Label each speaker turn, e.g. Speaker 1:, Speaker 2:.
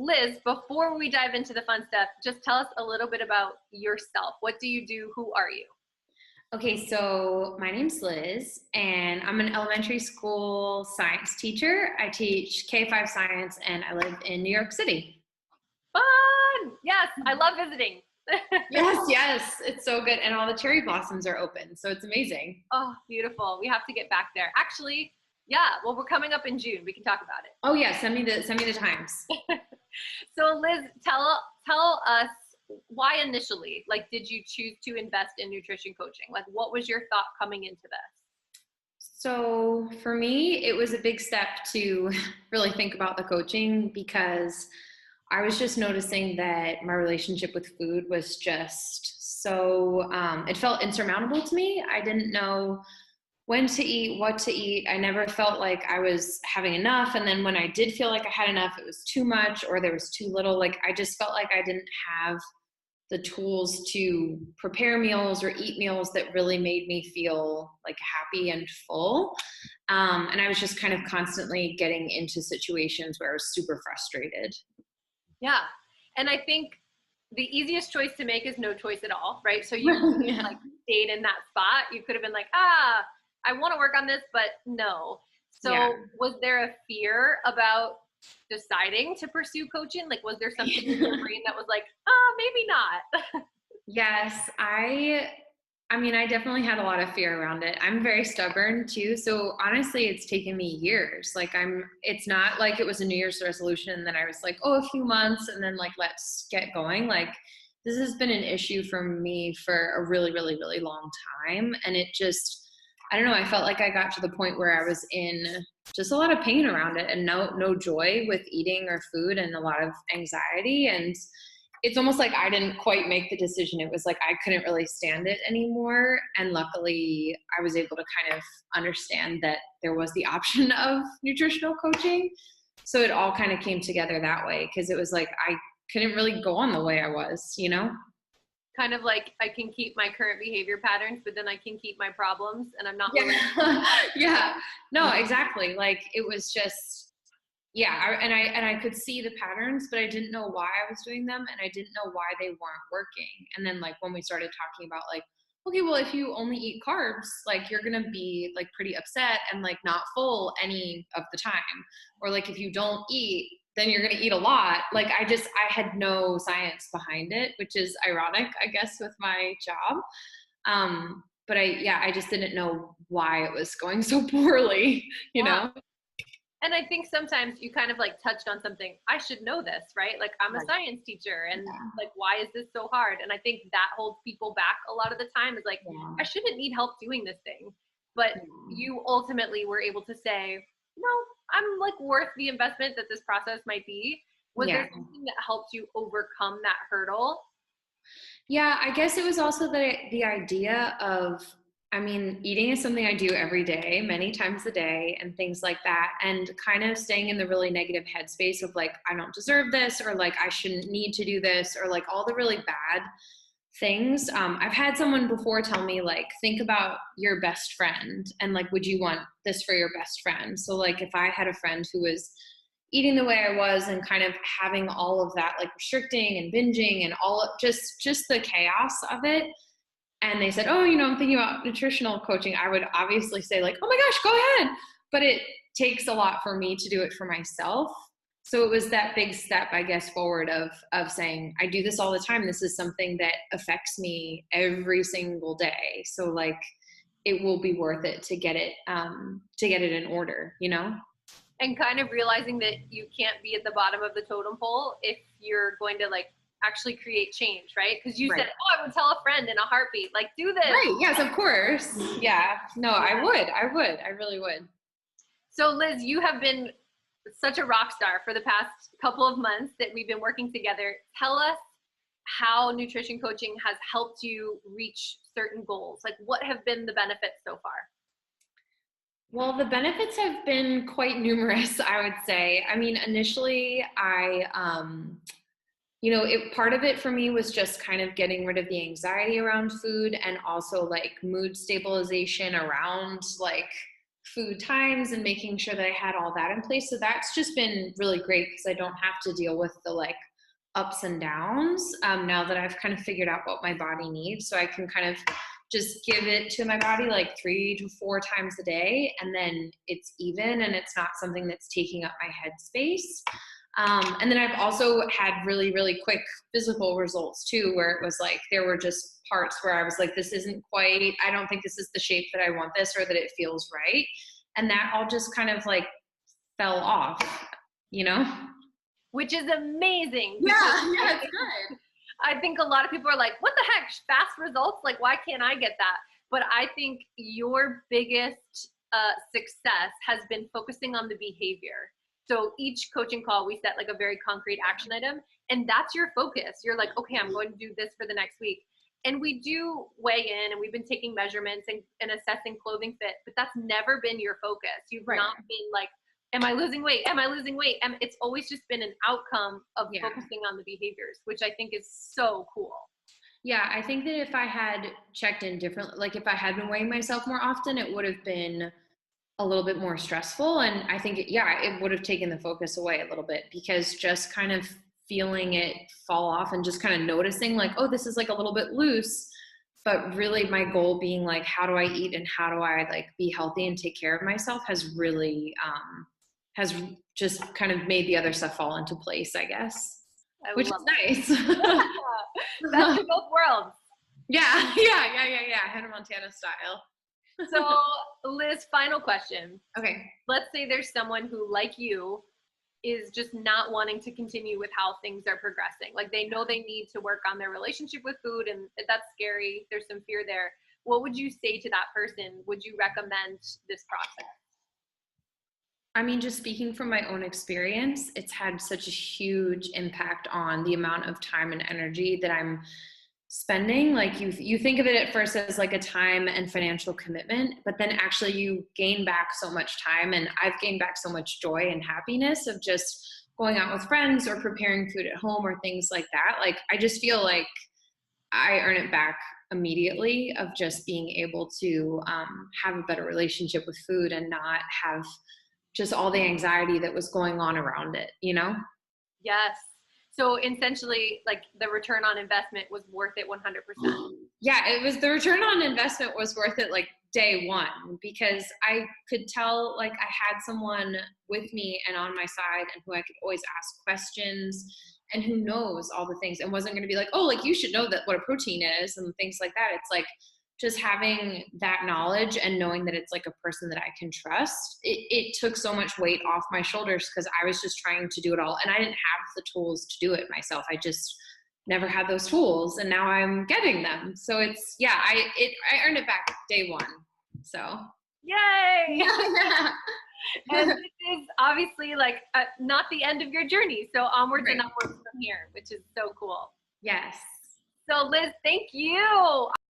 Speaker 1: Liz, before we dive into the fun stuff, just tell us a little bit about yourself. What do you do? Who are you?
Speaker 2: Okay, so my name's Liz, and I'm an elementary school science teacher. I teach K-5 science, and I live in New York City.
Speaker 1: Fun! Yes, I love visiting.
Speaker 2: Yes, it's so good. And all the cherry blossoms are open, so it's amazing.
Speaker 1: Oh, beautiful. We have to get back there. Actually, yeah, well, we're coming up in June. We can talk about it.
Speaker 2: Oh yeah, send me the times.
Speaker 1: So Liz, tell us why initially, like, did you choose to invest in nutrition coaching? Like, what was your thought coming into this?
Speaker 2: So for me, it was a big step to really think about the coaching because I was just noticing that my relationship with food was just so, it felt insurmountable to me. I didn't know when to eat, what to eat. I never felt like I was having enough. And then when I did feel like I had enough, it was too much or there was too little. Like I just felt like I didn't have the tools to prepare meals or eat meals that really made me feel like happy and full. And I was just kind of constantly getting into situations where I was super frustrated.
Speaker 1: Yeah. And I think the easiest choice to make is no choice at all, right? So you
Speaker 2: Yeah.
Speaker 1: like stayed in that spot. You could have been like, I want to work on this, but no. So
Speaker 2: Yeah.
Speaker 1: was there a fear about deciding to pursue coaching? Like, was there something in your brain that was like, maybe not?
Speaker 2: Yes, I mean, I definitely had a lot of fear around it. I'm very stubborn too. So honestly, it's taken me years. Like it's not like it was a New Year's resolution and then I was like, oh, a few months and then like, let's get going. Like this has been an issue for me for a really, really, really long time. And it just, I don't know, I felt like I got to the point where I was in just a lot of pain around it and no joy with eating or food and a lot of anxiety. And it's almost like I didn't quite make the decision. It was like I couldn't really stand it anymore. And luckily, I was able to kind of understand that there was the option of nutritional coaching. So it all kind of came together that way because it was like I couldn't really go on the way I was, you know?
Speaker 1: Kind of like I can keep my current behavior patterns, but then I can keep my problems and I'm not willing.
Speaker 2: Yeah. Yeah. No, exactly. Like it was just, yeah, and I could see the patterns, but I didn't know why I was doing them, and I didn't know why they weren't working. And then like when we started talking about like, okay, well if you only eat carbs, like you're gonna be like pretty upset and like not full any of the time, or like if you don't eat, then you're gonna eat a lot. Like I had no science behind it, which is ironic, I guess, with my job. But I just didn't know why it was going so poorly, you know?
Speaker 1: And I think sometimes you kind of like touched on something. I should know this, right? Like I'm a science teacher and like, why is this so hard? And I think that holds people back a lot of the time is like, I shouldn't need help doing this thing. But you ultimately were able to say, no, I'm like worth the investment that this process might be. Was there something that helped you overcome that hurdle?
Speaker 2: Yeah, I guess it was also the idea of, I mean, eating is something I do every day, many times a day, and things like that. And kind of staying in the really negative headspace of like, I don't deserve this, or like, I shouldn't need to do this, or like all the really bad things. I've had someone before tell me, like, think about your best friend and like, would you want this for your best friend? So like, if I had a friend who was eating the way I was and kind of having all of that, like restricting and binging and all just the chaos of it. And they said, oh, I'm thinking about nutritional coaching. I would obviously say like, oh my gosh, go ahead. But it takes a lot for me to do it for myself. So it was that big step, I guess, forward of saying, I do this all the time. This is something that affects me every single day. So like, it will be worth it to get it in order,
Speaker 1: And kind of realizing that you can't be at the bottom of the totem pole if you're going to like actually create change, right? Because you said, oh, I would tell a friend in a heartbeat, like, do this.
Speaker 2: Right, yes, of course. Yeah, no, I really would.
Speaker 1: So Liz, you have been such a rock star for the past couple of months that we've been working together. Tell us how nutrition coaching has helped you reach certain goals. Like what have been the benefits so far?
Speaker 2: Well, the benefits have been quite numerous, I would say. I mean, initially part of it for me was just kind of getting rid of the anxiety around food and also like mood stabilization around like food times and making sure that I had all that in place. So that's just been really great because I don't have to deal with the like ups and downs now that I've kind of figured out what my body needs. So I can kind of just give it to my body like 3 to 4 times a day, and then it's even and it's not something that's taking up my headspace. And then I've also had really, really quick physical results too, where it was like there were just parts where I was like, this isn't quite, I don't think this is the shape that I want this or that it feels right. And that all just kind of like fell off, you know?
Speaker 1: Which is amazing.
Speaker 2: Yeah, it's good.
Speaker 1: I think a lot of people are like, what the heck, fast results? Like, why can't I get that? But I think your biggest success has been focusing on the behavior. So each coaching call, we set like a very concrete action item, and that's your focus. You're like, okay, I'm going to do this for the next week. And we do weigh in, and we've been taking measurements and assessing clothing fit, but that's never been your focus. You've not been like, am I losing weight? Am I losing weight? And it's always just been an outcome of focusing on the behaviors, which I think is so cool.
Speaker 2: Yeah, I think that if I had checked in differently, like if I had been weighing myself more often, it would have been a little bit more stressful. And I think, it would have taken the focus away a little bit, because just kind of feeling it fall off and just kind of noticing like, oh, this is like a little bit loose, but really my goal being like, how do I eat and how do I like be healthy and take care of myself has really, has just kind of made the other stuff fall into place, I guess, which is nice.
Speaker 1: Best of both worlds.
Speaker 2: Yeah. Hannah Montana style.
Speaker 1: So, Liz, final question.
Speaker 2: Okay.
Speaker 1: Let's say there's someone who, like you, is just not wanting to continue with how things are progressing. Like they know they need to work on their relationship with food, and that's scary. There's some fear there. What would you say to that person? Would you recommend this process?
Speaker 2: I mean, just speaking from my own experience, it's had such a huge impact on the amount of time and energy that I'm spending. Like you think of it at first as like a time and financial commitment, but then actually you gain back so much time, and I've gained back so much joy and happiness of just going out with friends or preparing food at home or things like that. Like I just feel like I earn it back immediately of just being able to have a better relationship with food and not have just all the anxiety that was going on around it, you know?
Speaker 1: Yes. So essentially, like the return on investment was worth it 100%.
Speaker 2: Yeah, it was, the return on investment was worth it like day one, because I could tell like I had someone with me and on my side and who I could always ask questions and who knows all the things and wasn't going to be like, oh, like you should know that what a protein is and things like that. It's like just having that knowledge and knowing that it's like a person that I can trust, it took so much weight off my shoulders, because I was just trying to do it all and I didn't have the tools to do it myself. I just never had those tools, and now I'm getting them. So it's, I earned it back day one. So
Speaker 1: yay!
Speaker 2: Yeah.
Speaker 1: And this is obviously like not the end of your journey. So onwards and upwards from here, which is so cool.
Speaker 2: Yes.
Speaker 1: So Liz, thank you.